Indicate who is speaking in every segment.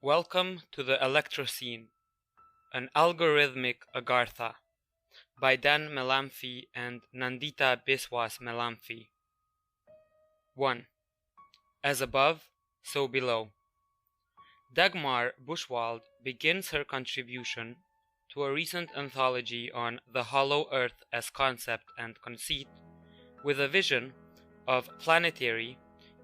Speaker 1: Welcome to the Electrocene, an algorithmic Agartha, by Dan Melamphy and Nandita Biswas Melamphy. 1. As above, so below. Dagmar Buchwald begins her contribution to a recent anthology on the hollow earth as concept and conceit with a vision of planetary,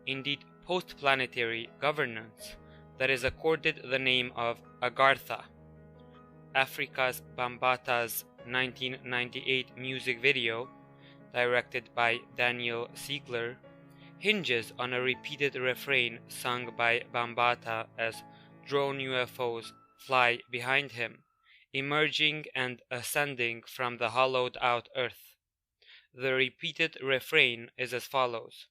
Speaker 1: indeed post-planetary governance that is accorded the name of Agartha. Africa's Bambata's 1998 music video, directed by Daniel Siegler, hinges on a repeated refrain sung by Bambata as drone UFOs fly behind him, emerging and ascending from the hollowed-out earth. The repeated refrain is as follows.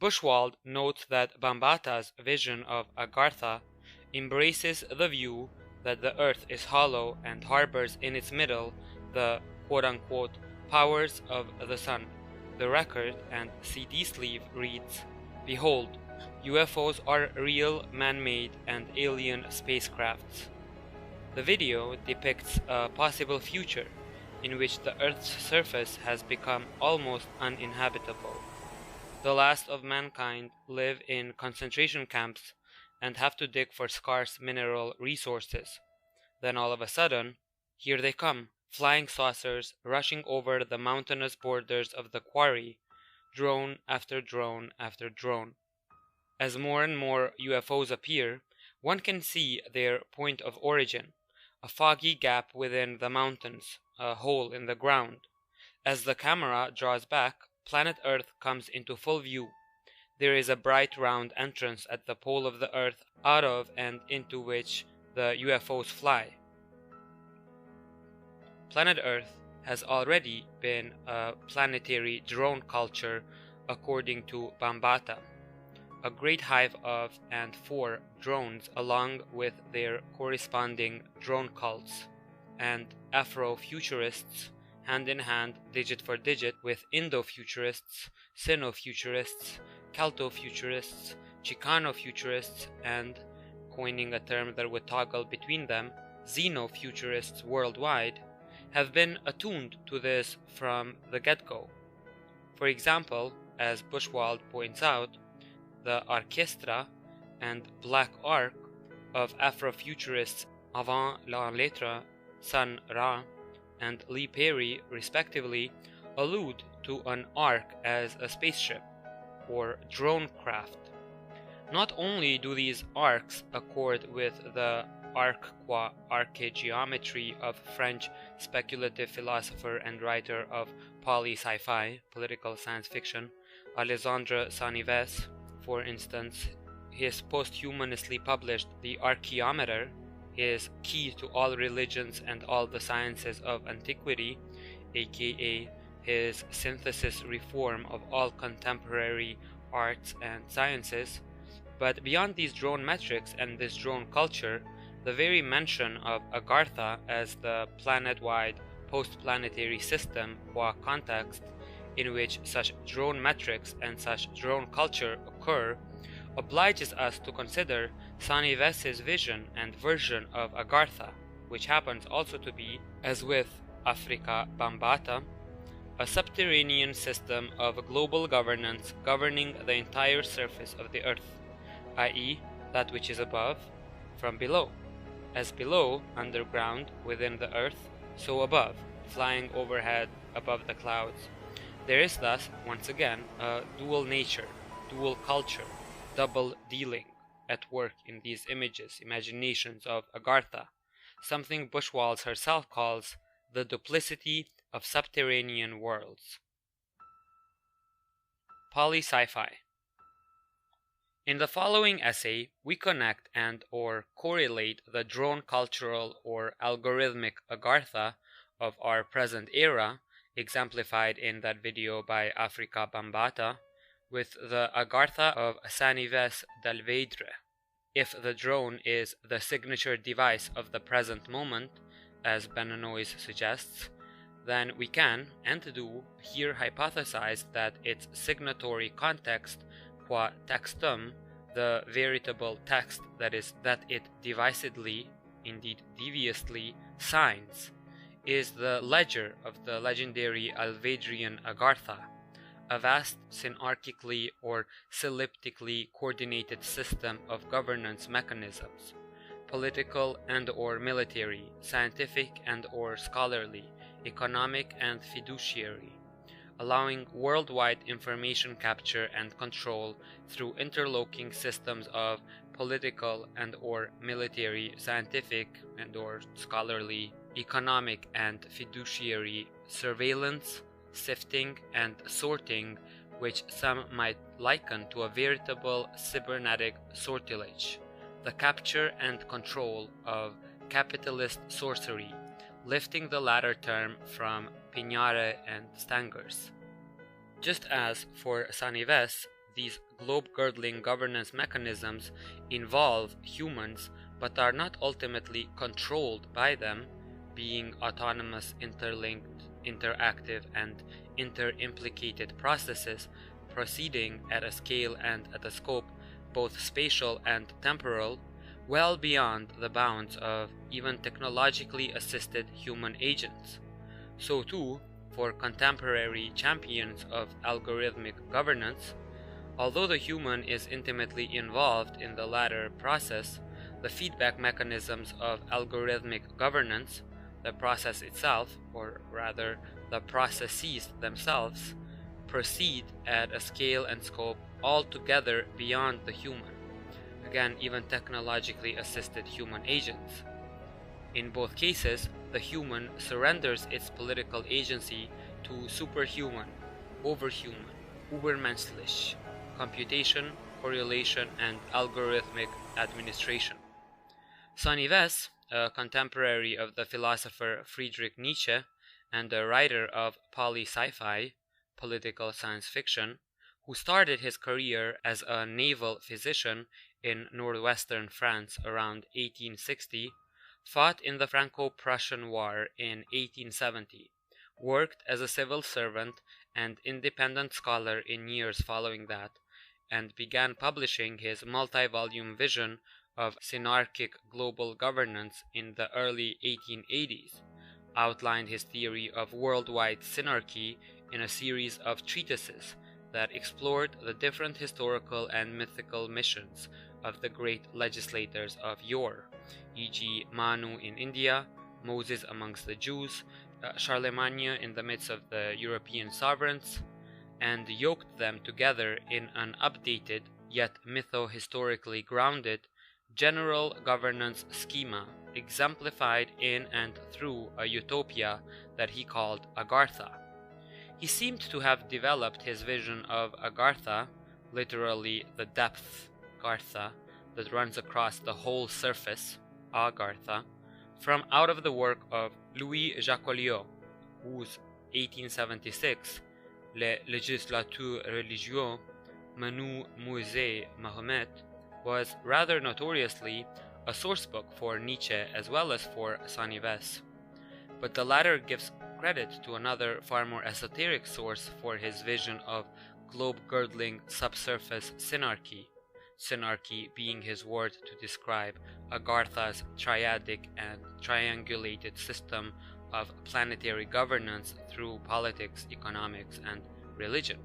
Speaker 1: Buchwald notes that Bambata's vision of Agartha embraces the view that the earth is hollow and harbors in its middle the quote-unquote powers of the sun. The record and CD sleeve reads, "Behold, UFOs are real man-made and alien spacecrafts." The video depicts a possible future in which the earth's surface has become almost uninhabitable. The last of mankind live in concentration camps and have to dig for scarce mineral resources. Then all of a sudden, here they come, flying saucers rushing over the mountainous borders of the quarry, drone after drone after drone. As more and more UFOs appear, one can see their point of origin, a foggy gap within the mountains, a hole in the ground. As the camera draws back, planet Earth comes into full view. There is a bright round entrance at the pole of the Earth out of and into which the UFOs fly. Planet Earth has already been a planetary drone culture according to Bambata, a great hive of and for drones along with their corresponding drone cults, and Afrofuturists hand in hand, digit for digit, with Indo-futurists, Sino-futurists, Celto-futurists, Chicano-futurists, and, coining a term that would toggle between them, Xeno-futurists worldwide, have been attuned to this from the get-go. For example, as Buchwald points out, the Orchestra and Black Arc of Afrofuturists avant la lettre Sun Ra and Lee Perry, respectively, allude to an arc as a spaceship, or drone craft. Not only do these arcs accord with the arc-qua-arche-geometry of French speculative philosopher and writer of poly-sci-fi, political science fiction, Alexandre Sanives, for instance, his posthumously published The Archaeometer, his key to all religions and all the sciences of antiquity, aka his synthesis reform of all contemporary arts and sciences. But beyond these drone metrics and this drone culture, the very mention of Agartha as the planet-wide post-planetary system qua context in which such drone metrics and such drone culture occur obliges us to consider Sanives's vision and version of Agartha, which happens also to be, as with Africa Bambata, a subterranean system of global governance governing the entire surface of the earth, i.e., that which is above from below. As below, underground, within the earth, so above, flying overhead above the clouds. There is thus, once again, a dual nature, dual culture, double dealing at work in these imaginations of Agartha, something Buchwald herself calls the duplicity of subterranean worlds. Poly-sci-fi. In the following essay, we connect and/or correlate the drone cultural or algorithmic Agartha of our present era, exemplified in that video by Africa Bambata, with the Agartha of Saint-Yves d'Alvedre. If the drone is the signature device of the present moment, as Benanois suggests, then we can, and do, here hypothesize that its signatory context, qua textum, the veritable text that it devisedly, indeed deviously, signs, is the ledger of the legendary Alvedrian Agartha, a vast synarchically or sylliptically coordinated system of governance mechanisms, political and/or military, scientific and/or scholarly, economic and fiduciary, allowing worldwide information capture and control through interlocking systems of political and/or military, scientific and/or scholarly, economic and fiduciary surveillance, sifting and sorting, which some might liken to a veritable cybernetic sortilege, the capture and control of capitalist sorcery, lifting the latter term from Pignare and Stangers. Just as for Saint-Yves, these globe-girdling governance mechanisms involve humans but are not ultimately controlled by them, being autonomous, interlinked, interactive, and inter-implicated processes proceeding at a scale and at a scope both spatial and temporal, well beyond the bounds of even technologically assisted human agents. So too, for contemporary champions of algorithmic governance, although the human is intimately involved in the latter process, the feedback mechanisms of algorithmic governance, the process itself, or rather the processes themselves, proceed at a scale and scope altogether beyond the human, again even technologically assisted human agents. In both cases, the human surrenders its political agency to superhuman, overhuman, übermenschlich computation, correlation, and algorithmic administration. Saint-Yves, a contemporary of the philosopher Friedrich Nietzsche and a writer of poly-sci-fi, political science fiction, who started his career as a naval physician in northwestern France around 1860, fought in the Franco-Prussian War in 1870, worked as a civil servant and independent scholar in years following that, and began publishing his multi-volume vision of synarchic global governance in the early 1880s, outlined his theory of worldwide synarchy in a series of treatises that explored the different historical and mythical missions of the great legislators of yore, e.g. Manu in India, Moses amongst the Jews, Charlemagne in the midst of the European sovereigns, and yoked them together in an updated, yet mytho-historically grounded, general governance schema exemplified in and through a utopia that he called Agartha. He seemed to have developed his vision of Agartha, literally the depth Gartha that runs across the whole surface, Agartha, from out of the work of Louis Jacoliot, whose 1876 Les Législateurs Religieux, Manu Moïse Mahomet was rather notoriously a sourcebook for Nietzsche as well as for Saint-Yves, but the latter gives credit to another far more esoteric source for his vision of globe-girdling subsurface synarchy, synarchy being his word to describe Agartha's triadic and triangulated system of planetary governance through politics, economics, and religion.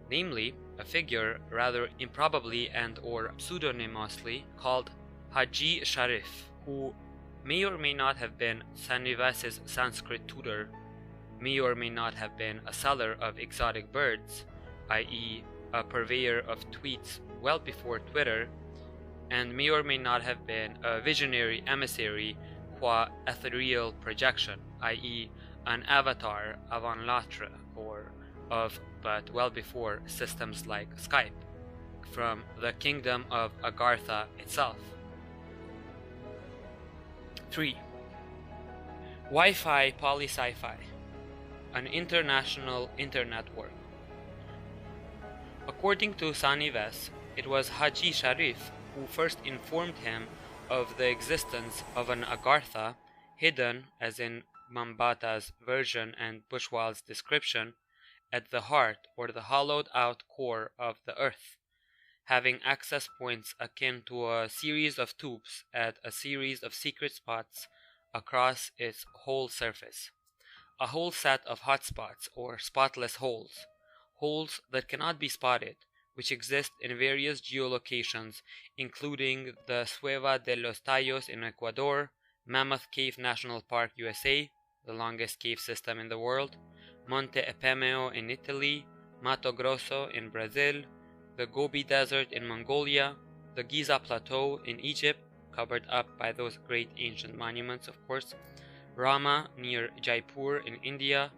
Speaker 1: Namely, a figure rather improbably and or pseudonymously called Haji Sharif, who may or may not have been Sanivas's Sanskrit tutor, may or may not have been a seller of exotic birds, i.e. a purveyor of tweets well before Twitter, and may or may not have been a visionary emissary qua ethereal projection, i.e. an avatar avant l'autre or of but well before systems like Skype, from the kingdom of Agartha itself. 3. Wi-Fi Poly-Sci-Fi, an international internetwork. According to Sanives, it was Haji Sharif who first informed him of the existence of an Agartha hidden, as in Bambata's version and Bushwald's description, at the heart or the hollowed out core of the earth, having access points akin to a series of tubes at a series of secret spots across its whole surface. A whole set of hotspots or spotless holes, holes that cannot be spotted, which exist in various geolocations, including the Cueva de los Tallos in Ecuador, Mammoth Cave National Park, USA, the longest cave system in the world, Monte Epemeo in Italy, Mato Grosso in Brazil, the Gobi Desert in Mongolia, the Giza Plateau in Egypt, covered up by those great ancient monuments, of course, Rama near Jaipur in India,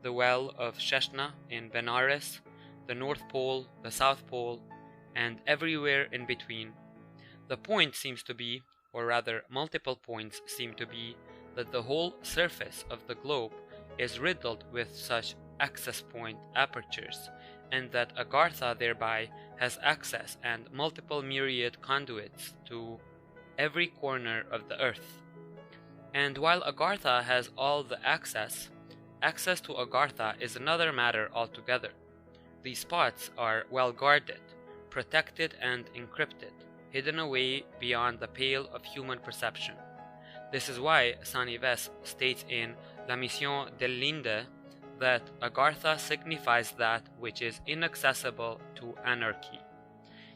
Speaker 1: the Well of Sheshna in Benares, the North Pole, the South Pole, and everywhere in between. The point seems to be, or rather multiple points seem to be, that the whole surface of the globe is riddled with such access point apertures, and that Agartha thereby has access and multiple myriad conduits to every corner of the earth. And while Agartha has all the access to Agartha is another matter altogether. These spots are well guarded, protected and encrypted, hidden away beyond the pale of human perception. This is why Sanives states in La Mission del Linde that Agartha signifies that which is inaccessible to anarchy,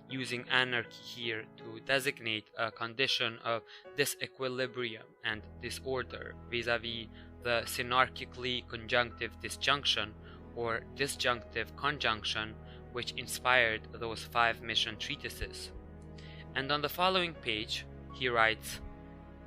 Speaker 1: using anarchy here to designate a condition of disequilibrium and disorder vis-a-vis the synarchically conjunctive disjunction or disjunctive conjunction which inspired those 5 mission treatises. And on the following page he writes,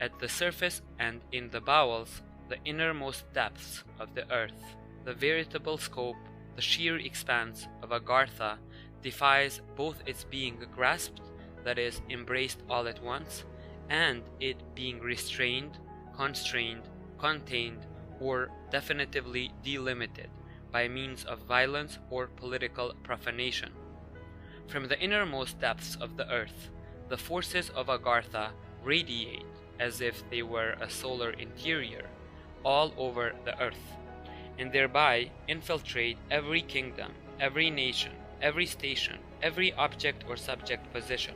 Speaker 1: "At the surface and in the bowels, the innermost depths of the earth, the veritable scope, the sheer expanse of Agartha defies both its being grasped, that is, embraced all at once, and it being restrained, constrained, contained, or definitively delimited by means of violence or political profanation. From the innermost depths of the earth, the forces of Agartha radiate as if they were a solar interior all over the earth, and thereby infiltrate every kingdom, every nation, every station, every object or subject position.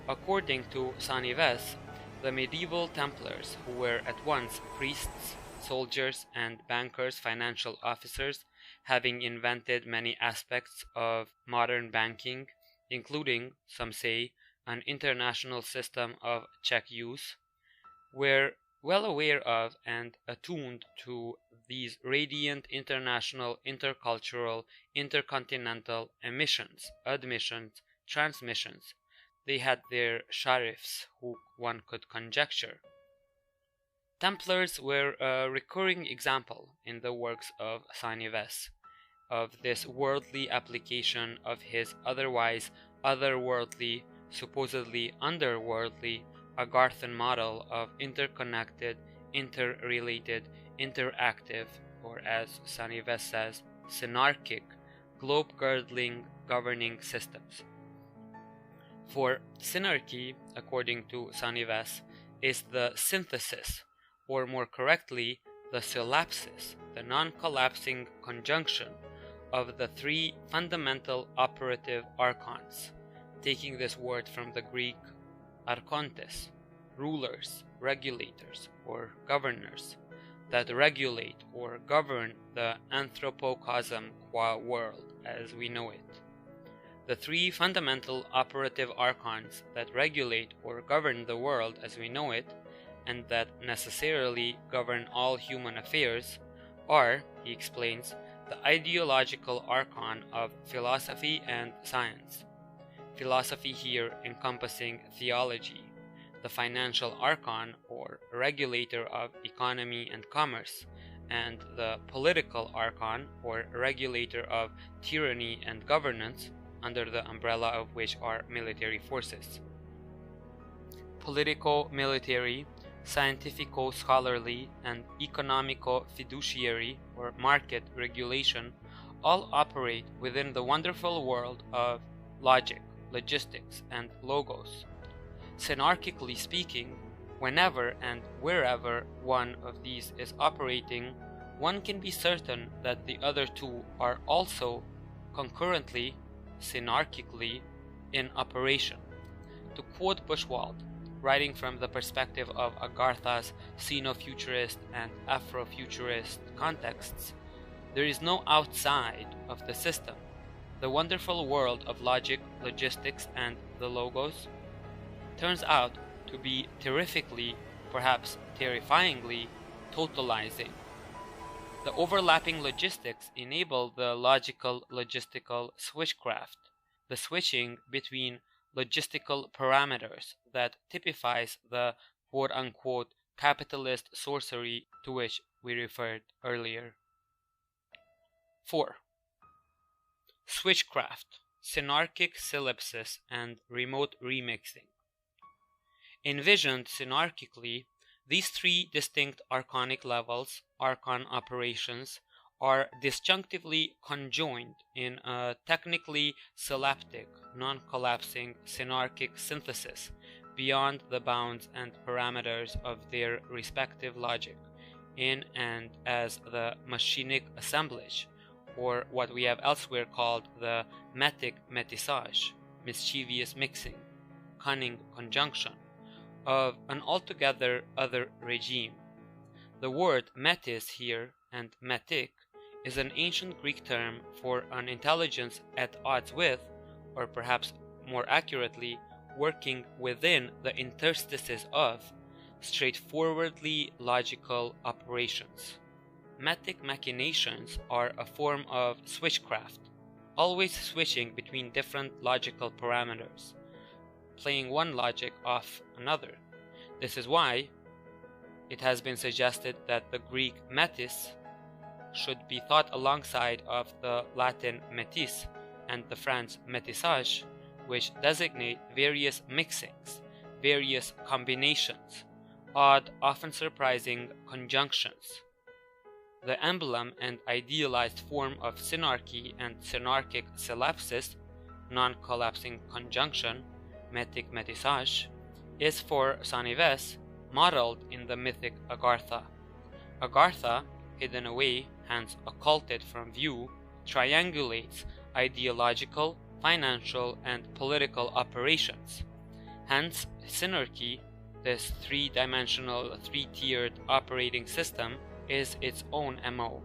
Speaker 1: According to Sanives, the medieval Templars, who were at once priests, soldiers, and bankers, financial officers, having invented many aspects of modern banking, including, some say, an international system of check use, were well aware of and attuned to these radiant international, intercultural, intercontinental emissions, admissions, transmissions. They had their sharifs, who one could conjecture. Templars were a recurring example in the works of Sanives of this worldly application of his otherwise otherworldly, supposedly underworldly, Agarthan model of interconnected, interrelated, interactive, or as Sanives says, synarchic, globe-girdling governing systems. For synarchy, according to Sanives, is the synthesis, or more correctly, the synapsis, the non-collapsing conjunction of the 3 fundamental operative archons, taking this word from the Greek archontes, rulers, regulators, or governors, that regulate or govern the anthropocosm qua world as we know it. The three fundamental operative archons that regulate or govern the world as we know it, and that necessarily govern all human affairs, are, he explains, the ideological archon of philosophy and science. Philosophy here encompassing theology, the financial archon or regulator of economy and commerce, and the political archon or regulator of tyranny and governance, under the umbrella of which are military forces. Politico-military, scientifico-scholarly, and economico-fiduciary or market regulation all operate within the wonderful world of logic, logistics, and logos. Synarchically speaking, whenever and wherever one of these is operating, one can be certain that the other two are also concurrently, synarchically, in operation. To quote Buchwald, writing from the perspective of Agartha's Sino-futurist and Afro-futurist contexts, there is no outside of the system. The wonderful world of logic, logistics, and the logos turns out to be terrifically, perhaps terrifyingly, totalizing. The overlapping logistics enable the logical-logistical switchcraft, the switching between logistical parameters that typifies the quote-unquote capitalist sorcery to which we referred earlier. 4. Switchcraft, synarchic synapsis, and remote remixing. Envisioned synarchically, these three distinct archonic levels, archon operations, are disjunctively conjoined in a technically synaptic, non-collapsing synarchic synthesis beyond the bounds and parameters of their respective logic, in and as the machinic assemblage, or what we have elsewhere called the metic metissage, mischievous mixing, cunning conjunction, of an altogether other regime. The word metis here and metic is an ancient Greek term for an intelligence at odds with, or perhaps more accurately, working within the interstices of, straightforwardly logical operations. Metic machinations are a form of switchcraft, always switching between different logical parameters, playing one logic off another. This is why it has been suggested that the Greek metis should be thought alongside of the Latin metis and the French métissage, which designate various mixings, various combinations, odd, often surprising conjunctions. The emblem and idealized form of synarchy and synarchic synapsis, non-collapsing conjunction, metic métissage, is for Saint Yves modeled in the mythic Agartha. Agartha, hidden away, hence occulted from view, triangulates ideological, financial, and political operations. Hence, synarchy, this three-dimensional, three-tiered operating system, is its own MO.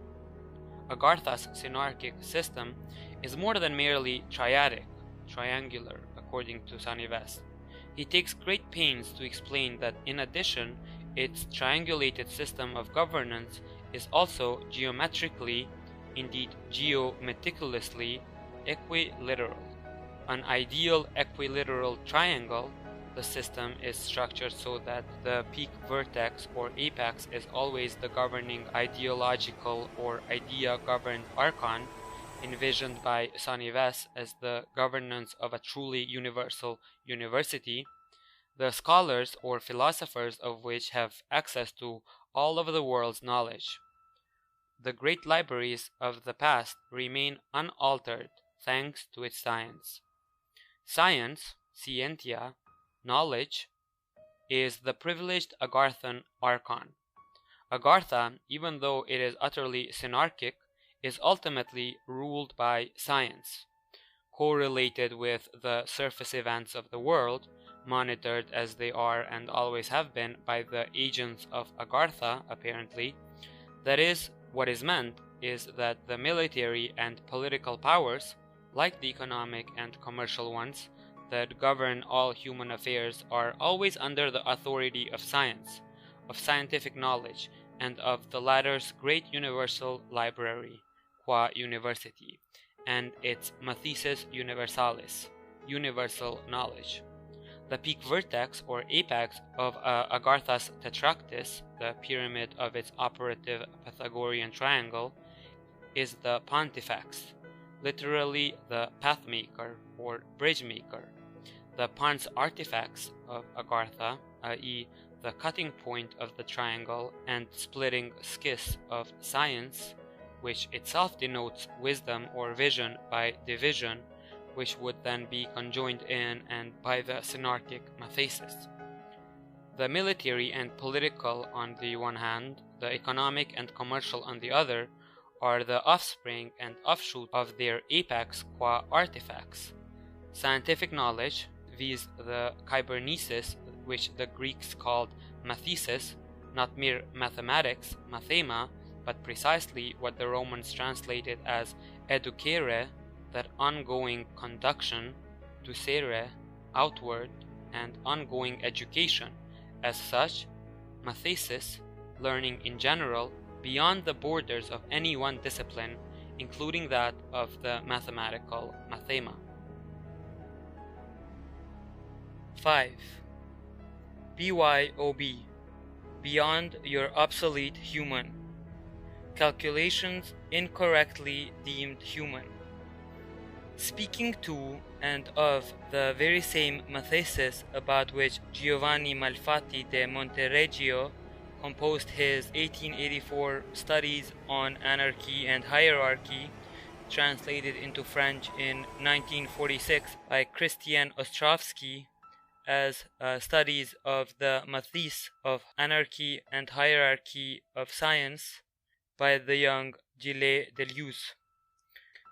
Speaker 1: Agartha's synarchic system is more than merely triadic, triangular, according to Saint Yves. He takes great pains to explain that in addition, its triangulated system of governance is also geometrically, indeed geometiculously, equiliteral. An ideal equiliteral triangle, the system is structured so that the peak vertex or apex is always the governing ideological or idea-governed archon, envisioned by Saint Yves as the governance of a truly universal university, the scholars or philosophers of which have access to all of the world's knowledge. The great libraries of the past remain unaltered thanks to its science. Science, scientia, knowledge, is the privileged Agarthan archon. Agartha, even though it is utterly synarchic, is ultimately ruled by science. correlated with the surface events of the world, monitored as they are and always have been by the agents of Agartha, apparently, that is, what is meant is that the military and political powers, like the economic and commercial ones, that govern all human affairs are always under the authority of science, of scientific knowledge, and of the latter's great universal library, qua university, and its mathesis universalis, universal knowledge. The peak vertex or apex of Agartha's tetractys, the pyramid of its operative Pythagorean triangle, is the pontifex, literally the pathmaker or bridge maker. The pons artifex of Agartha, i.e. the cutting point of the triangle and splitting schist of science, which itself denotes wisdom or vision by division, which would then be conjoined in and by the synarchic mathesis. The military and political on the one hand, the economic and commercial on the other, are the offspring and offshoot of their apex qua artifacts. Scientific knowledge, viz. The kybernesis, which the Greeks called mathesis, not mere mathematics, mathema, but precisely what the Romans translated as educere, that ongoing conduction, ducere, outward, and ongoing education. As such, mathesis, learning in general, beyond the borders of any one discipline, including that of the mathematical mathema. 5. BYOB, beyond your obsolete human. Calculations incorrectly deemed human. Speaking to and of the very same mathesis about which Giovanni Malfatti de Montereggio composed his 1884 Studies on Anarchy and Hierarchy, translated into French in 1946 by Christian Ostrovsky as Studies of the Mathis of Anarchy and Hierarchy of Science by the young Gilles Deleuze.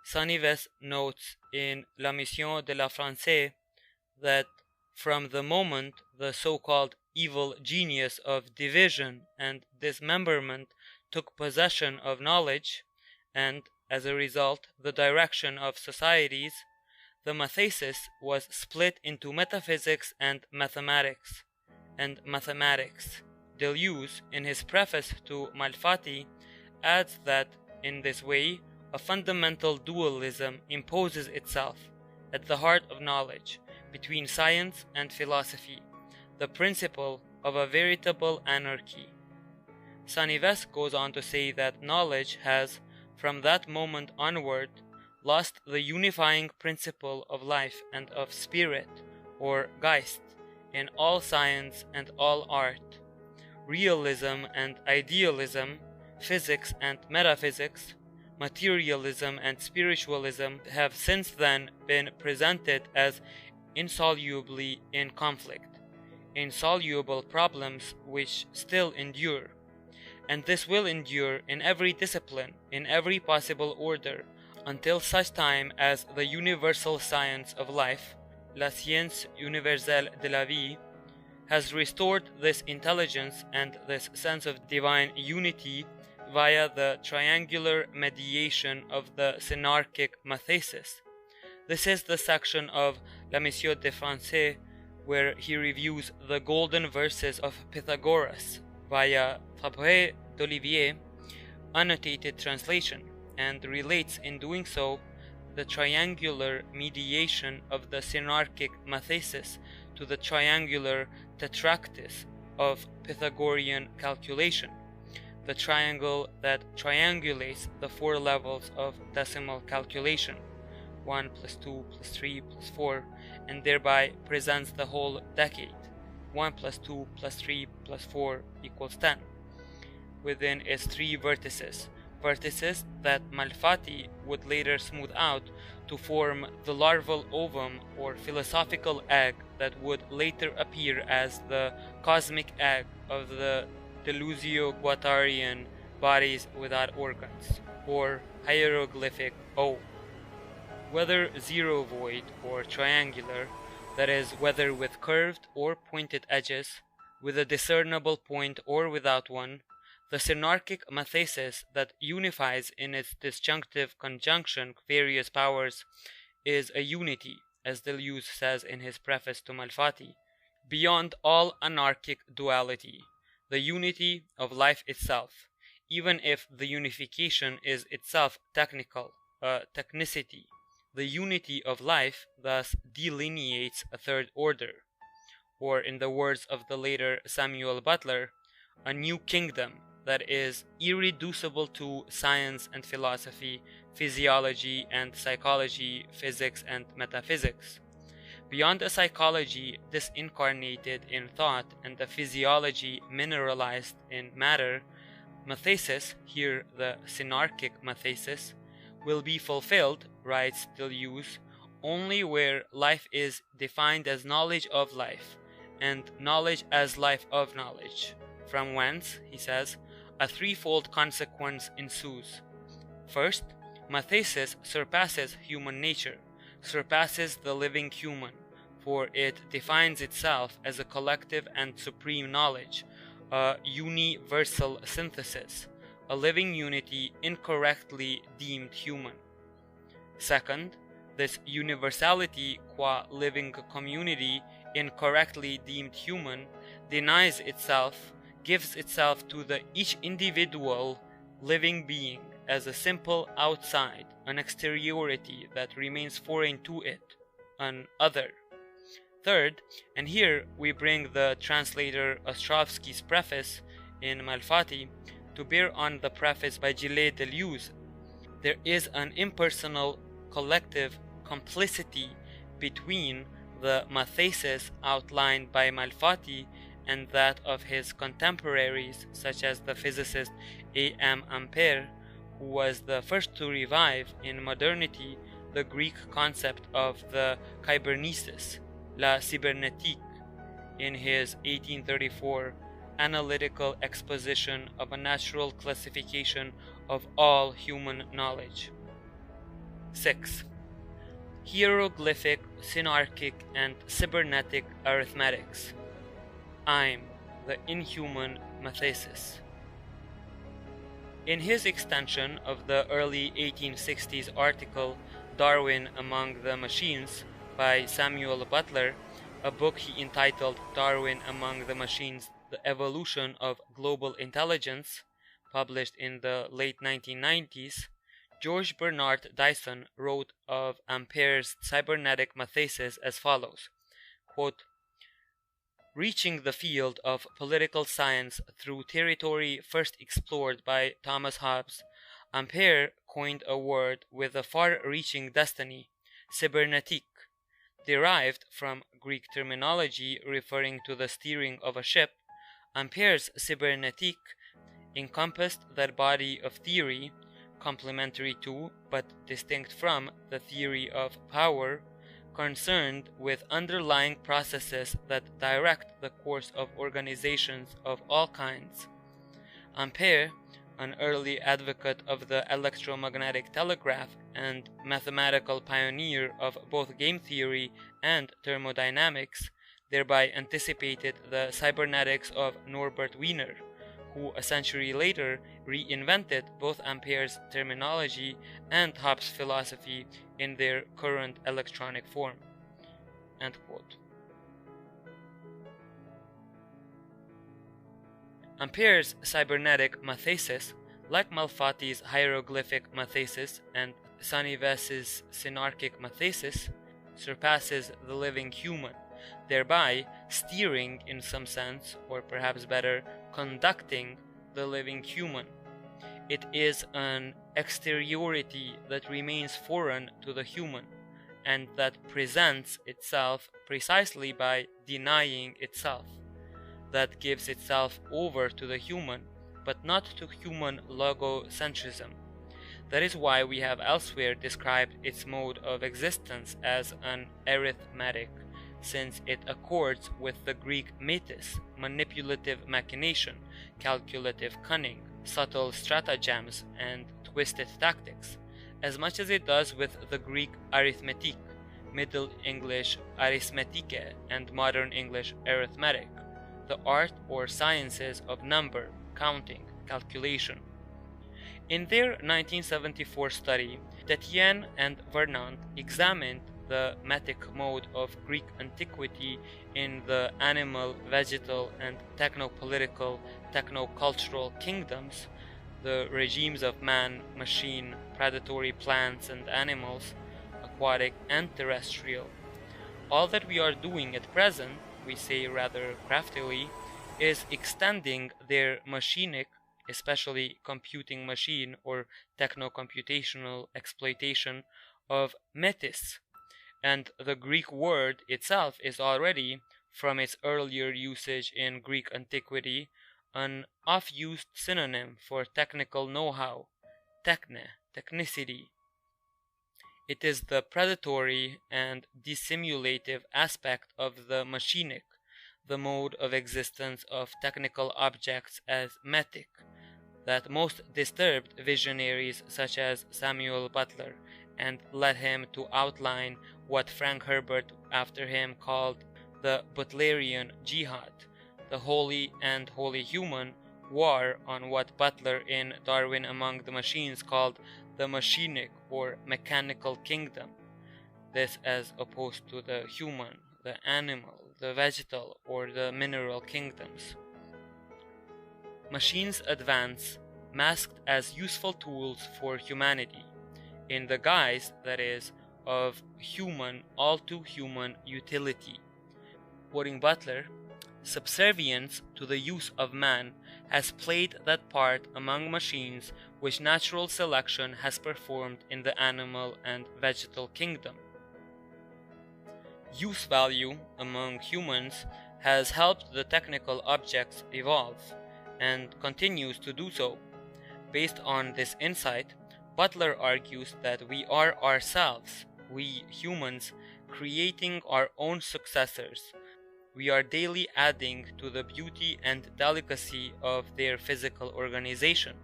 Speaker 1: Sanives notes in La Mission de la Française that from the moment the so-called evil genius of division and dismemberment took possession of knowledge, and, as a result, the direction of societies, the mathesis was split into metaphysics and mathematics. Deleuze, in his preface to Malfatti, adds that, in this way, a fundamental dualism imposes itself at the heart of knowledge between science and philosophy, the principle of a veritable anarchy. Sanives goes on to say that knowledge has, from that moment onward, lost the unifying principle of life and of spirit, or Geist, in all science and all art. Realism and idealism, physics and metaphysics, materialism and spiritualism have since then been presented as insolubly in conflict, insoluble problems which still endure. And this will endure in every discipline, in every possible order, until such time as the universal science of life, la science universelle de la vie, has restored this intelligence and this sense of divine unity via the triangular mediation of the synarchic mathesis. This is the section of La Mission de Française where he reviews the golden verses of Pythagoras via Fabre d'Olivier, annotated translation, and relates in doing so the triangular mediation of the synarchic mathesis to the triangular tetractys of Pythagorean calculation, the triangle that triangulates the four levels of decimal calculation, 1 plus 2 plus 3 plus 4, and thereby presents the whole decade, 1 plus 2 plus 3 plus 4 equals 10, within its three vertices that Malfatti would later smooth out to form the larval ovum or philosophical egg that would later appear as the cosmic egg of the Deleuze-Guattarian bodies without organs, or hieroglyphic O. whether zero-void or triangular, that is, whether with curved or pointed edges, with a discernible point or without one, the synarchic mathesis that unifies in its disjunctive conjunction various powers is a unity, as Deleuze says in his preface to Malfatti, beyond all anarchic duality, the unity of life itself, even if the unification is itself technical, technicity. The unity of life thus delineates a third order, or in the words of the later Samuel Butler, a new kingdom that is irreducible to science and philosophy, physiology and psychology, physics and metaphysics. Beyond a psychology disincarnated in thought and a physiology mineralized in matter, mathesis, here the synarchic mathesis, will be fulfilled, writes Deleuze, only where life is defined as knowledge of life, and knowledge as life of knowledge, from whence, he says, a threefold consequence ensues. First, mathesis surpasses human nature, surpasses the living human, for it defines itself as a collective and supreme knowledge, a universal synthesis, a living unity incorrectly deemed human. Second, this universality qua living community incorrectly deemed human denies itself, gives itself to the each individual living being as a simple outside, an exteriority that remains foreign to it, an other. Third, and here we bring the translator Ostrovsky's preface in Malfatti to bear on the preface by Gilles Deleuze, there is an impersonal collective complicity between the mathesis outlined by Malfatti and that of his contemporaries, such as the physicist A.M. Ampère, who was the first to revive in modernity the Greek concept of the kybernesis, la cybernétique, in his 1834 analytical exposition of a natural classification of all human knowledge. 6. Hieroglyphic, synarchic, and cybernetic arithmetics. I'm the inhuman mathesis. In his extension of the early 1860s article Darwin Among the Machines by Samuel Butler, a book he entitled Darwin Among the Machines, The Evolution of Global Intelligence, published in the late 1990s, George Bernard Dyson wrote of Ampère's cybernetic mathesis as follows, quote, reaching the field of political science through territory first explored by Thomas Hobbes, Ampère coined a word with a far-reaching destiny, cybernetique, derived from Greek terminology referring to the steering of a ship. Ampère's cybernetique encompassed that body of theory, complementary to, but distinct from, the theory of power, concerned with underlying processes that direct the course of organizations of all kinds. Ampère, an early advocate of the electromagnetic telegraph and mathematical pioneer of both game theory and thermodynamics, thereby anticipated the cybernetics of Norbert Wiener, who a century later reinvented both Ampère's terminology and Hobbes' philosophy in their current electronic form. End quote. Ampère's cybernetic mathesis, like Malfatti's hieroglyphic mathesis and Sanives's synarchic mathesis, surpasses the living human, thereby steering in some sense, or perhaps better, conducting the living human. It is an exteriority that remains foreign to the human, and that presents itself precisely by denying itself, that gives itself over to the human, but not to human logocentrism. That is why we have elsewhere described its mode of existence as an arithmetic, since it accords with the Greek metis, manipulative machination, calculative cunning, subtle stratagems, and twisted tactics, as much as it does with the Greek arithmetic, Middle English arithmetike, and Modern English arithmetic, the art or sciences of number, counting, calculation. In their 1974 study, Détienne and Vernant examined the metic mode of Greek antiquity in the animal, vegetal, and techno-political, techno-cultural kingdoms, the regimes of man, machine, predatory plants and animals, aquatic and terrestrial. All that we are doing at present, we say rather craftily, is extending their machinic, especially computing machine or techno-computational exploitation of metis, and the Greek word itself is already, from its earlier usage in Greek antiquity, an oft-used synonym for technical know-how, technicity. It is the predatory and dissimulative aspect of the machinic, the mode of existence of technical objects as metic, that most disturbed visionaries such as Samuel Butler, and led him to outline what Frank Herbert after him called the Butlerian Jihad, the holy and wholly human war on what Butler in Darwin Among the Machines called the machinic or mechanical kingdom, this as opposed to the human, the animal, the vegetal, or the mineral kingdoms. Machines advance, masked as useful tools for humanity, in the guise, that is, of human, all too human utility. Quoting Butler, subservience to the use of man has played that part among machines which natural selection has performed in the animal and vegetal kingdom. Use value among humans has helped the technical objects evolve, and continues to do so. Based on this insight, Butler argues that we are ourselves, we humans, creating our own successors. We are daily adding to the beauty and delicacy of their physical organization.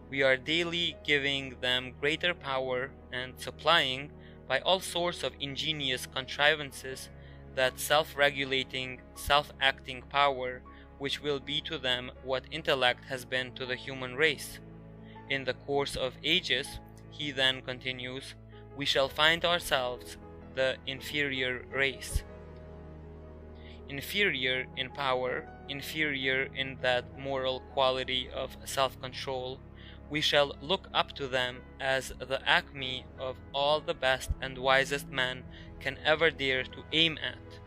Speaker 1: We are daily giving them greater power and supplying, by all sorts of ingenious contrivances, that self-regulating, self-acting power which will be to them what intellect has been to the human race. In the course of ages, he then continues, we shall find ourselves the inferior race. Inferior in power, inferior in that moral quality of self-control, we shall look up to them as the acme of all the best and wisest men can ever dare to aim at.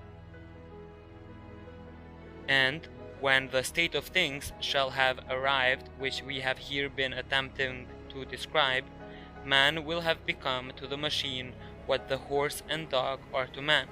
Speaker 1: And when the state of things shall have arrived which we have here been attempting to describe, man will have become to the machine what the horse and dog are to man.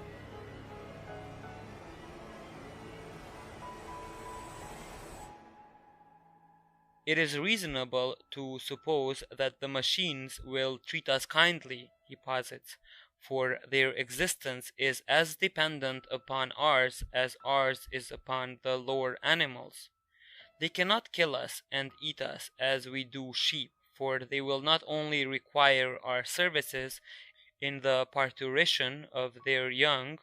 Speaker 1: It is reasonable to suppose that the machines will treat us kindly, he posits, for their existence is as dependent upon ours as ours is upon the lower animals. They cannot kill us and eat us as we do sheep, for they will not only require our services in the parturition of their young,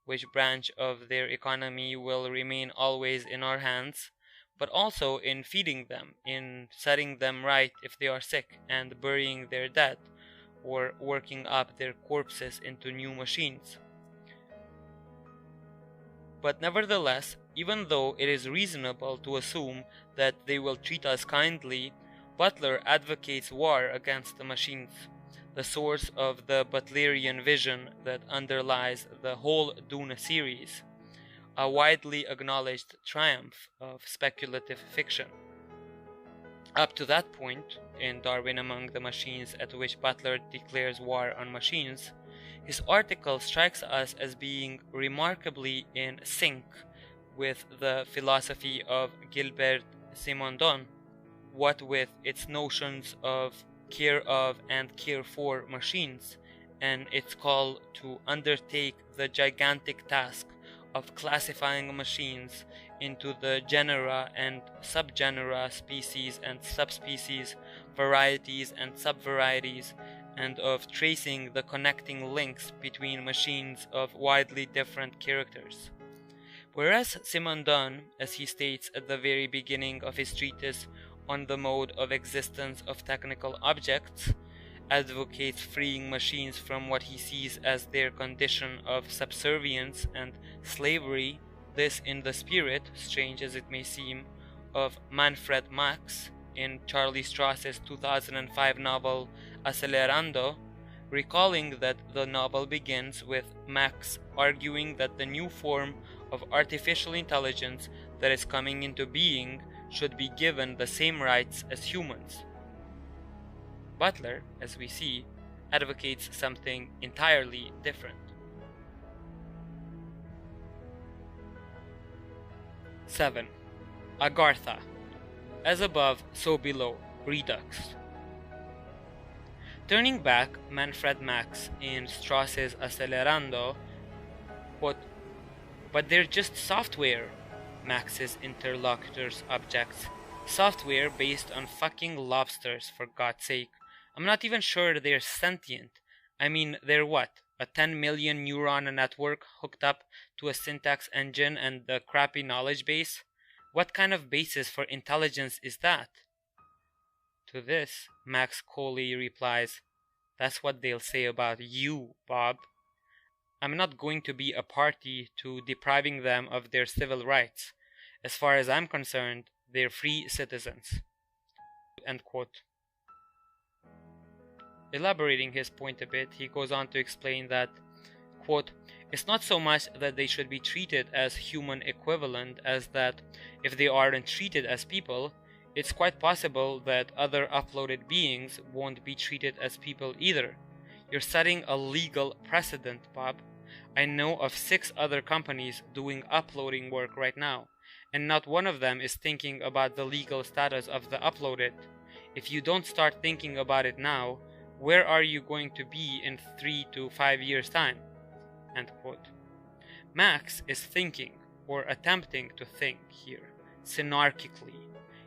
Speaker 1: which branch of their economy will remain always in our hands, but also in feeding them, in setting them right if they are sick, and burying their dead, or working up their corpses into new machines. But nevertheless, even though it is reasonable to assume that they will treat us kindly, Butler advocates war against the machines, the source of the Butlerian vision that underlies the whole Dune series, a widely acknowledged triumph of speculative fiction. Up to that point, in Darwin Among the Machines, at which Butler declares war on machines, his article strikes us as being remarkably in sync with the philosophy of Gilbert Simondon, what with its notions of care of and care for machines, and its call to undertake the gigantic task of classifying machines into the genera and subgenera, species and subspecies, varieties and subvarieties, and of tracing the connecting links between machines of widely different characters. Whereas Simondon, as he states at the very beginning of his treatise on the mode of existence of technical objects, advocates freeing machines from what he sees as their condition of subservience and slavery, this in the spirit, strange as it may seem, of Manfred Max in Charlie Strauss's 2005 novel Acelerando, recalling that the novel begins with Max arguing that the new form of artificial intelligence that is coming into being should be given the same rights as humans. Butler, as we see, advocates something entirely different. 7. Agartha. As above, so below. Redux. Turning back, Manfred Max in Strauss's Acelerando, quote, "But they're just software," Max's interlocutor's objects. "Software based on fucking lobsters, for God's sake. I'm not even sure they're sentient. I mean, they're what? A 10 million neuron network hooked up to a syntax engine and the crappy knowledge base? What kind of basis for intelligence is that?" To this, Max coolly replies, "That's what they'll say about you, Bob. I'm not going to be a party to depriving them of their civil rights. As far as I'm concerned, they're free citizens." End quote. Elaborating his point a bit, he goes on to explain that, quote, "It's not so much that they should be treated as human equivalent as that if they aren't treated as people, it's quite possible that other uploaded beings won't be treated as people either. You're setting a legal precedent, Bob. I know of 6 other companies doing uploading work right now, and not one of them is thinking about the legal status of the uploaded. If you don't start thinking about it now, where are you going to be in 3 to 5 years' time?" End quote. Max is thinking, or attempting to think here, synarchically.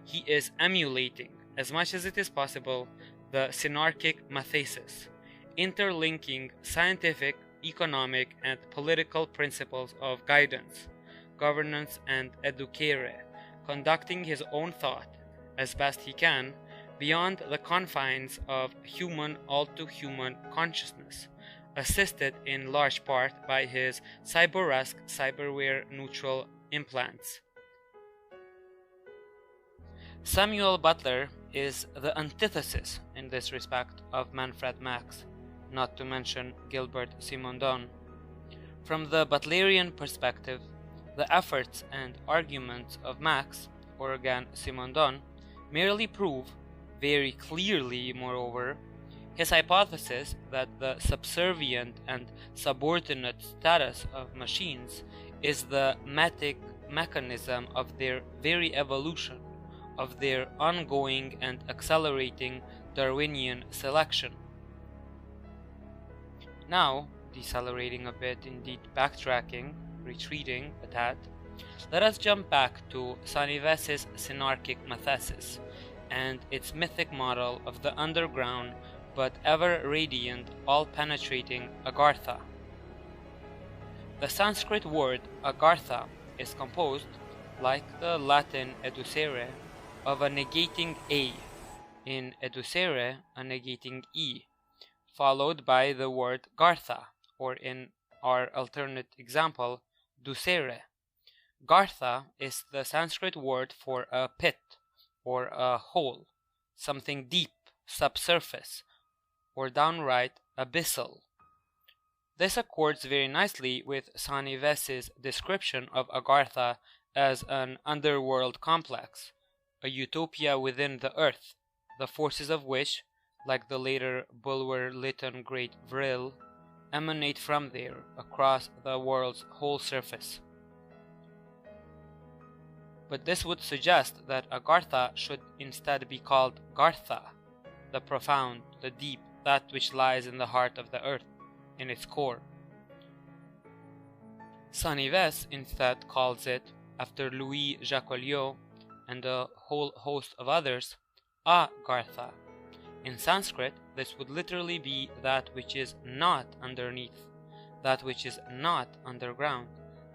Speaker 1: He is emulating, as much as it is possible, the synarchic mathesis, interlinking scientific, economic, and political principles of guidance, governance, and educare, conducting his own thought, as best he can, beyond the confines of human all-to-human consciousness, assisted in large part by his cyberesque cyberware-neutral implants. Samuel Butler is the antithesis in this respect of Manfred Max, not to mention Gilbert Simondon. From the Butlerian perspective, the efforts and arguments of Max, or again Simondon, merely prove, very clearly moreover, his hypothesis that the subservient and subordinate status of machines is the mechanism of their very evolution, of their ongoing and accelerating Darwinian selection. Now, decelerating a bit, indeed backtracking, retreating a tad, let us jump back to Sanives's synarchic mathesis and its mythic model of the underground but ever-radiant, all-penetrating Agartha. The Sanskrit word Agartha is composed, like the Latin educere, of a negating A, in educere a negating E, followed by the word Gartha, or in our alternate example, ducere. Gartha is the Sanskrit word for a pit, or a hole, something deep, subsurface, or downright abyssal. This accords very nicely with Sanives's description of Agartha as an underworld complex, a utopia within the earth, the forces of which, like the later Bulwer-Lytton great Vril, emanate from there across the world's whole surface. But this would suggest that Agartha should instead be called Gartha, the profound, the deep, that which lies in the heart of the earth, in its core. Sanives instead calls it, after Louis Jacoliot and a whole host of others, Agartha, In Sanskrit, this would literally be that which is not underneath, that which is not underground,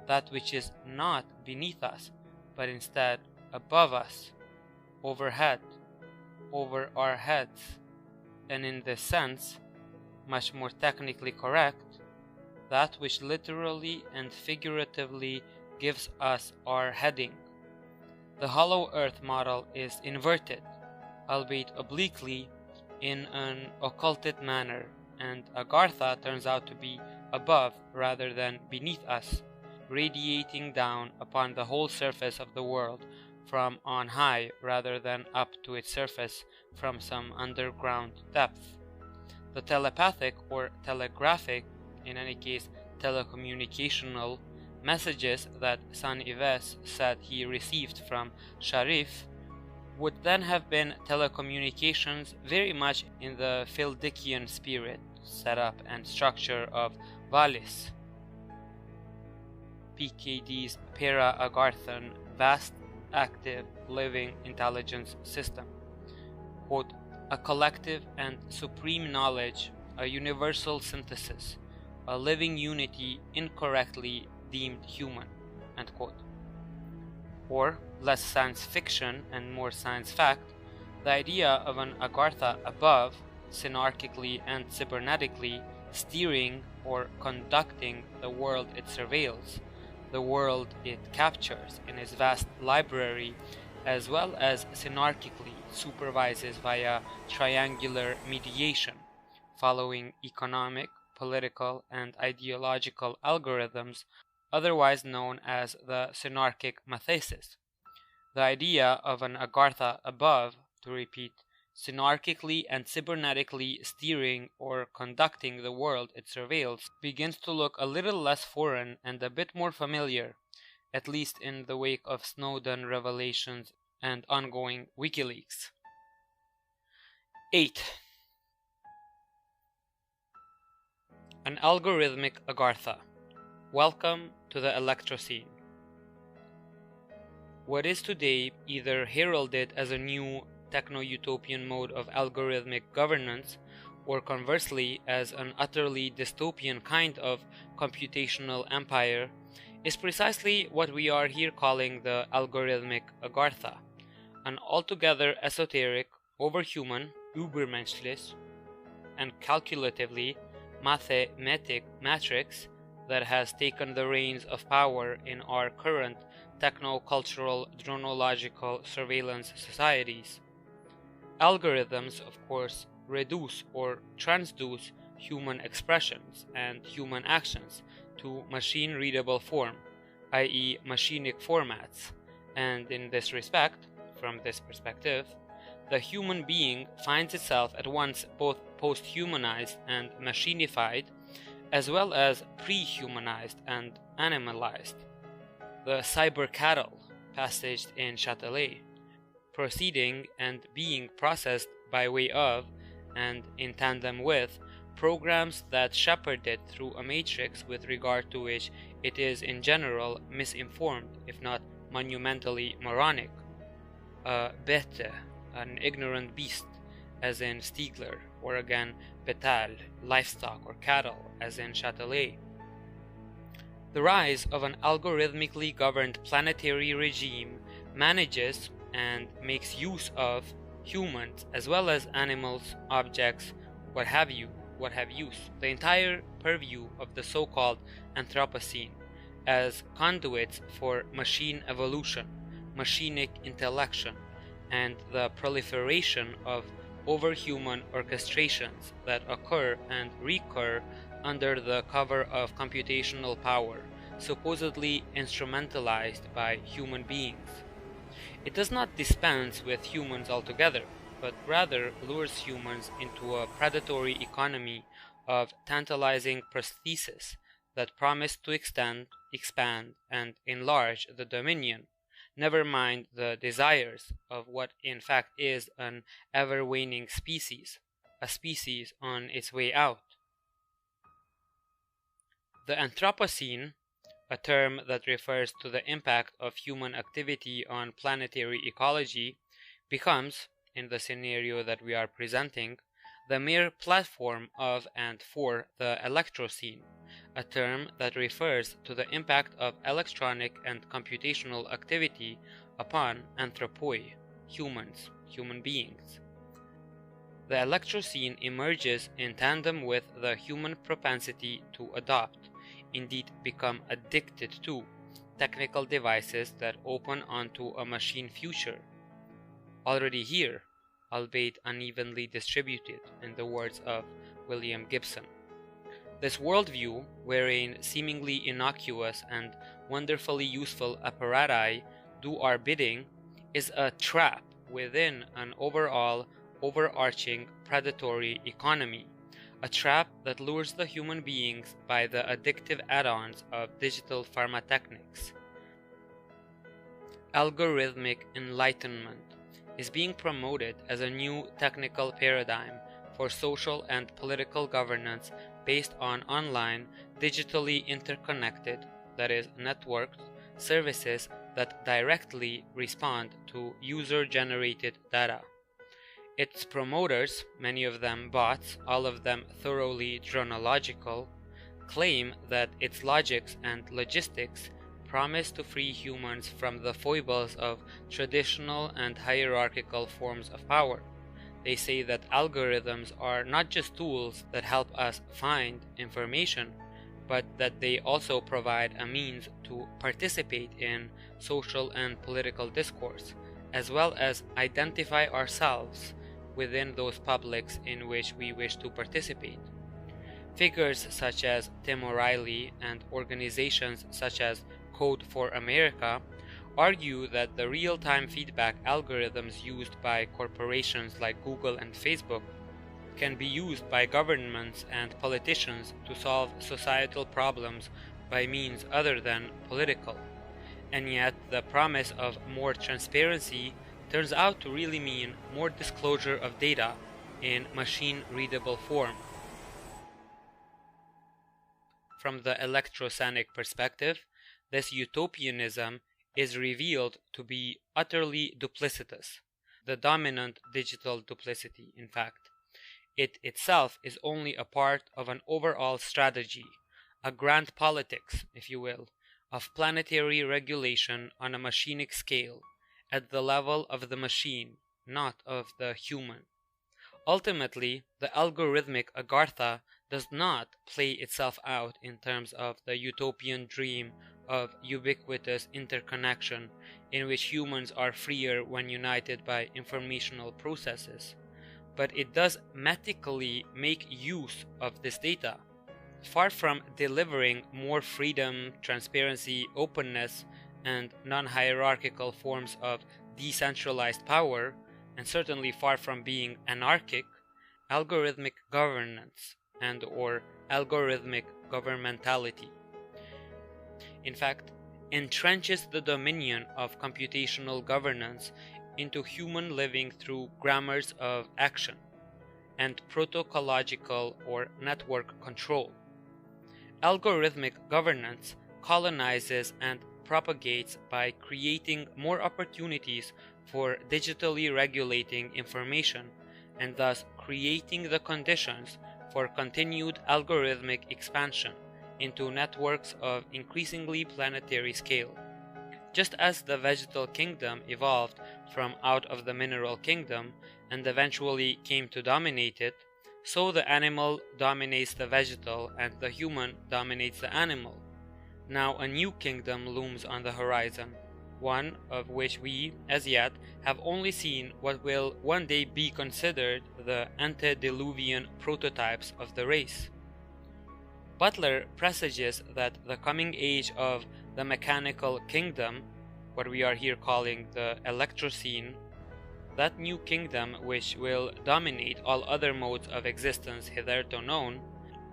Speaker 1: that which is not beneath us, but instead above us, overhead, over our heads, and in this sense, much more technically correct, that which literally and figuratively gives us our heading. The hollow earth model is inverted, albeit obliquely, in an occulted manner, and Agartha turns out to be above rather than beneath us, radiating down upon the whole surface of the world from on high rather than up to its surface from some underground depth. The telepathic or telegraphic, in any case telecommunicational, messages that San Yves said he received from Sharif would then have been telecommunications very much in the Phildikian spirit, setup and structure of Valis, PKD's para-Agarthan vast active living intelligence system. Quote, a collective and supreme knowledge, a universal synthesis, a living unity incorrectly deemed human, end quote. Or, less science fiction and more science fact, the idea of an Agartha above, synarchically and cybernetically, steering or conducting the world it surveils, the world it captures in its vast library, as well as synarchically supervises via triangular mediation, following economic, political, and ideological algorithms, otherwise known as the synarchic mathesis. The idea of an Agartha above, to repeat, synarchically and cybernetically steering or conducting the world it surveils, begins to look a little less foreign and a bit more familiar, at least in the wake of Snowden revelations and ongoing WikiLeaks. 8. An Algorithmic Agartha. Welcome to the Electrocene. What is today either heralded as a new techno-utopian mode of algorithmic governance, or conversely as an utterly dystopian kind of computational empire, is precisely what we are here calling the Algorithmic Agartha, an altogether esoteric, overhuman, übermenschlich, and calculatively mathematic matrix that has taken the reins of power in our current techno-cultural dronological surveillance societies. Algorithms, of course, reduce or transduce human expressions and human actions to machine-readable form, i.e. machinic formats, and in this respect, from this perspective, the human being finds itself at once both post-humanized and machinified, as well as pre-humanized and animalized. The cyber cattle, passaged in Châtelet, proceeding and being processed by way of, and in tandem with, programs that shepherd it through a matrix with regard to which it is in general misinformed, if not monumentally moronic. A bête, an ignorant beast, as in Stiegler, or again bétail, livestock or cattle, as in Châtelet. The rise of an algorithmically governed planetary regime manages and makes use of humans as well as animals, objects, what have use, the entire purview of the so-called Anthropocene, as conduits for machine evolution, machinic intellection, and the proliferation of overhuman orchestrations that occur and recur under the cover of computational power, supposedly instrumentalized by human beings. It does not dispense with humans altogether, but rather lures humans into a predatory economy of tantalizing prosthesis that promise to extend, expand, and enlarge the dominion, never mind the desires of what in fact is an ever-waning species, a species on its way out. The Anthropocene, a term that refers to the impact of human activity on planetary ecology, becomes, in the scenario that we are presenting, the mere platform of and for the Electrocene, a term that refers to the impact of electronic and computational activity upon anthropoi, humans, human beings. The Electrocene emerges in tandem with the human propensity to adopt, indeed become addicted to, technical devices that open onto a machine future, already here, albeit unevenly distributed, in the words of William Gibson. This worldview, wherein seemingly innocuous and wonderfully useful apparati do our bidding, is a trap within an overarching predatory economy, a trap that lures the human beings by the addictive add-ons of digital pharmatechnics. Algorithmic enlightenment is being promoted as a new technical paradigm for social and political governance based on online, digitally interconnected, that is, networked, services that directly respond to user-generated data. Its promoters, many of them bots, all of them thoroughly chronological, claim that its logics and logistics promise to free humans from the foibles of traditional and hierarchical forms of power. They say that algorithms are not just tools that help us find information, but that they also provide a means to participate in social and political discourse, as well as identify ourselves within those publics in which we wish to participate. Figures such as Tim O'Reilly and organizations such as Code for America argue that the real-time feedback algorithms used by corporations like Google and Facebook can be used by governments and politicians to solve societal problems by means other than political. And yet the promise of more transparency turns out to really mean more disclosure of data in machine-readable form. From the electrocenic perspective, this utopianism is revealed to be utterly duplicitous, the dominant digital duplicity, in fact. It itself is only a part of an overall strategy, a grand politics, if you will, of planetary regulation on a machinic scale, at the level of the machine, not of the human. Ultimately, the algorithmic Agartha does not play itself out in terms of the utopian dream of ubiquitous interconnection in which humans are freer when united by informational processes, but it does metically make use of this data. Far from delivering more freedom, transparency, openness, and non-hierarchical forms of decentralized power, and certainly far from being anarchic, algorithmic governance and/or algorithmic governmentality, in fact, entrenches the dominion of computational governance into human living through grammars of action and protocological or network control. Algorithmic governance colonizes and propagates by creating more opportunities for digitally regulating information and thus creating the conditions for continued algorithmic expansion into networks of increasingly planetary scale. Just as the vegetal kingdom evolved from out of the mineral kingdom and eventually came to dominate it, so the animal dominates the vegetal and the human dominates the animal. Now a new kingdom looms on the horizon, one of which we, as yet, have only seen what will one day be considered the antediluvian prototypes of the race. Butler presages that the coming age of the mechanical kingdom, what we are here calling the Electrocene, that new kingdom which will dominate all other modes of existence hitherto known,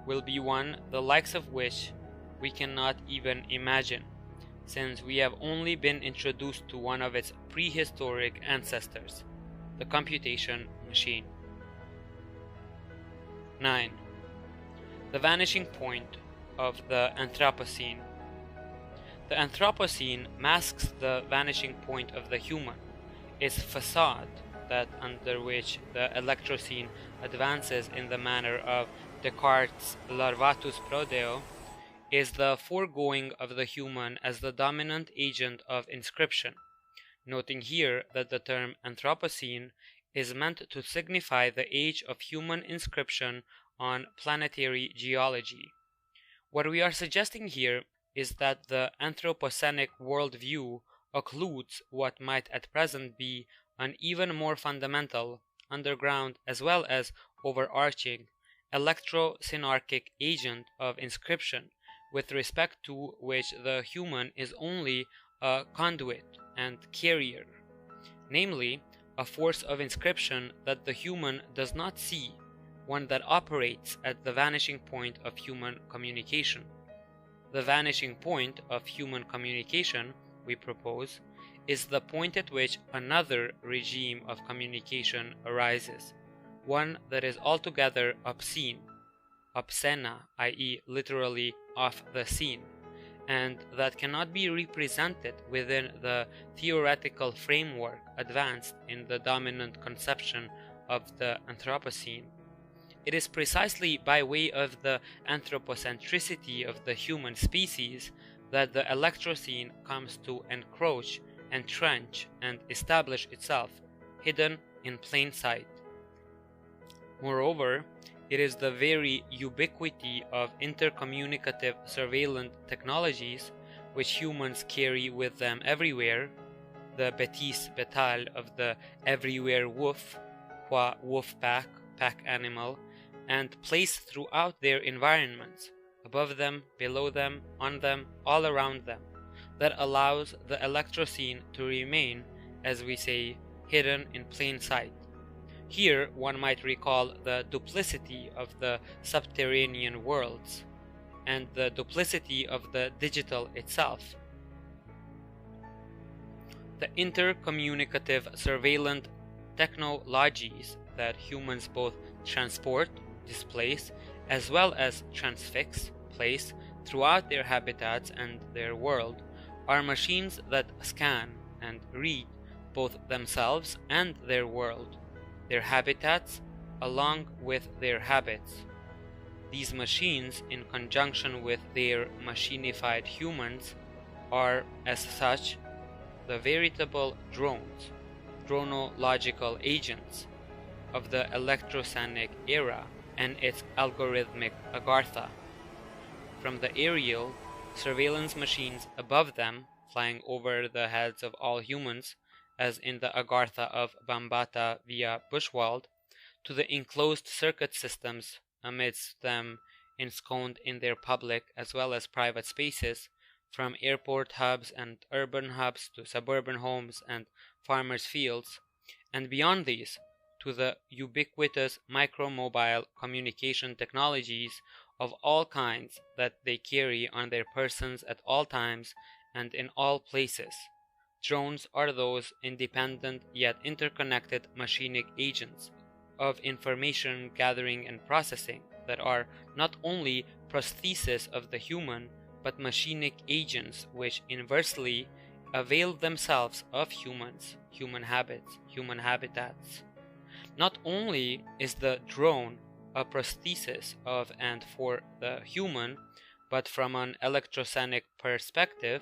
Speaker 1: will be one the likes of which we cannot even imagine, since we have only been introduced to one of its prehistoric ancestors, the computation machine. 9. The vanishing point of the Anthropocene. The Anthropocene masks the vanishing point of the human, its facade, that under which the Electrocene advances in the manner of Descartes' Larvatus Prodeo, is the foregoing of the human as the dominant agent of inscription, noting here that the term Anthropocene is meant to signify the age of human inscription on planetary geology. What we are suggesting here is that the Anthropocenic worldview occludes what might at present be an even more fundamental, underground, as well as overarching electrocenarchic agent of inscription, with respect to which the human is only a conduit and carrier, namely, a force of inscription that the human does not see, one that operates at the vanishing point of human communication. The vanishing point of human communication, we propose, is the point at which another regime of communication arises, one that is altogether obscene, obscena, i.e. literally off the scene, and that cannot be represented within the theoretical framework advanced in the dominant conception of the Anthropocene. It is precisely by way of the anthropocentricity of the human species that the Electrocene comes to encroach, entrench, and establish itself, hidden in plain sight. Moreover, it is the very ubiquity of intercommunicative surveillance technologies which humans carry with them everywhere, the betis betal of the everywhere wolf, qua wolf pack, pack animal, and place throughout their environments, above them, below them, on them, all around them, that allows the Electrocene to remain, as we say, hidden in plain sight. Here one might recall the duplicity of the subterranean worlds, and the duplicity of the digital itself. The intercommunicative surveillance technologies that humans both transport, displace, as well as transfix, place, throughout their habitats and their world, are machines that scan and read both themselves and their world, their habitats, along with their habits. These machines, in conjunction with their machinified humans, are, as such, the veritable drones, chronological agents of the Electrocenic era and its algorithmic Agartha. From the aerial, surveillance machines above them, flying over the heads of all humans, as in the Agartha of Bambata via Bushwald, to the enclosed circuit systems amidst them ensconced in their public as well as private spaces, from airport hubs and urban hubs to suburban homes and farmers' fields, and beyond these, to the ubiquitous micromobile communication technologies of all kinds that they carry on their persons at all times and in all places. Drones are those independent yet interconnected machinic agents of information gathering and processing that are not only prostheses of the human, but machinic agents which inversely avail themselves of humans, human habits, human habitats. Not only is the drone a prosthesis of and for the human, but from an electrocenic perspective,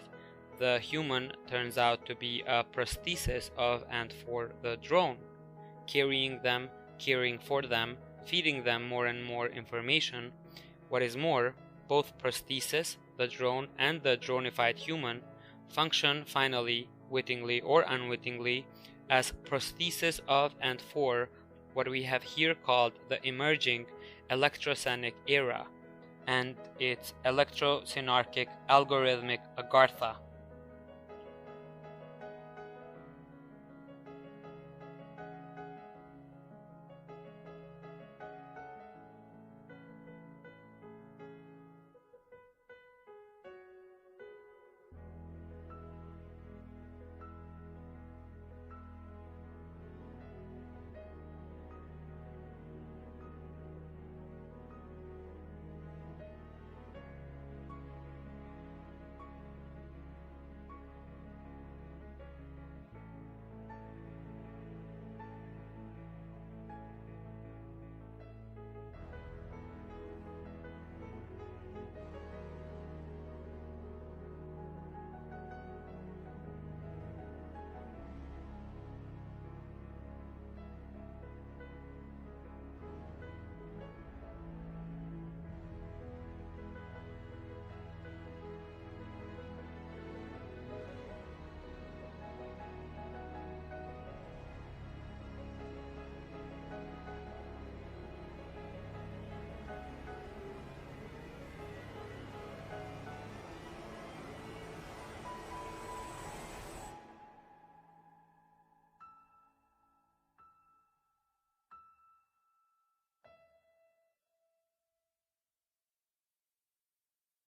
Speaker 1: the human turns out to be a prosthesis of and for the drone, carrying them, caring for them, feeding them more and more information. What is more, both prosthesis, the drone, and the dronified human function finally, wittingly or unwittingly, as prosthesis of and for what we have here called the emerging Electrocenic era and its electrocenarchic algorithmic Agartha.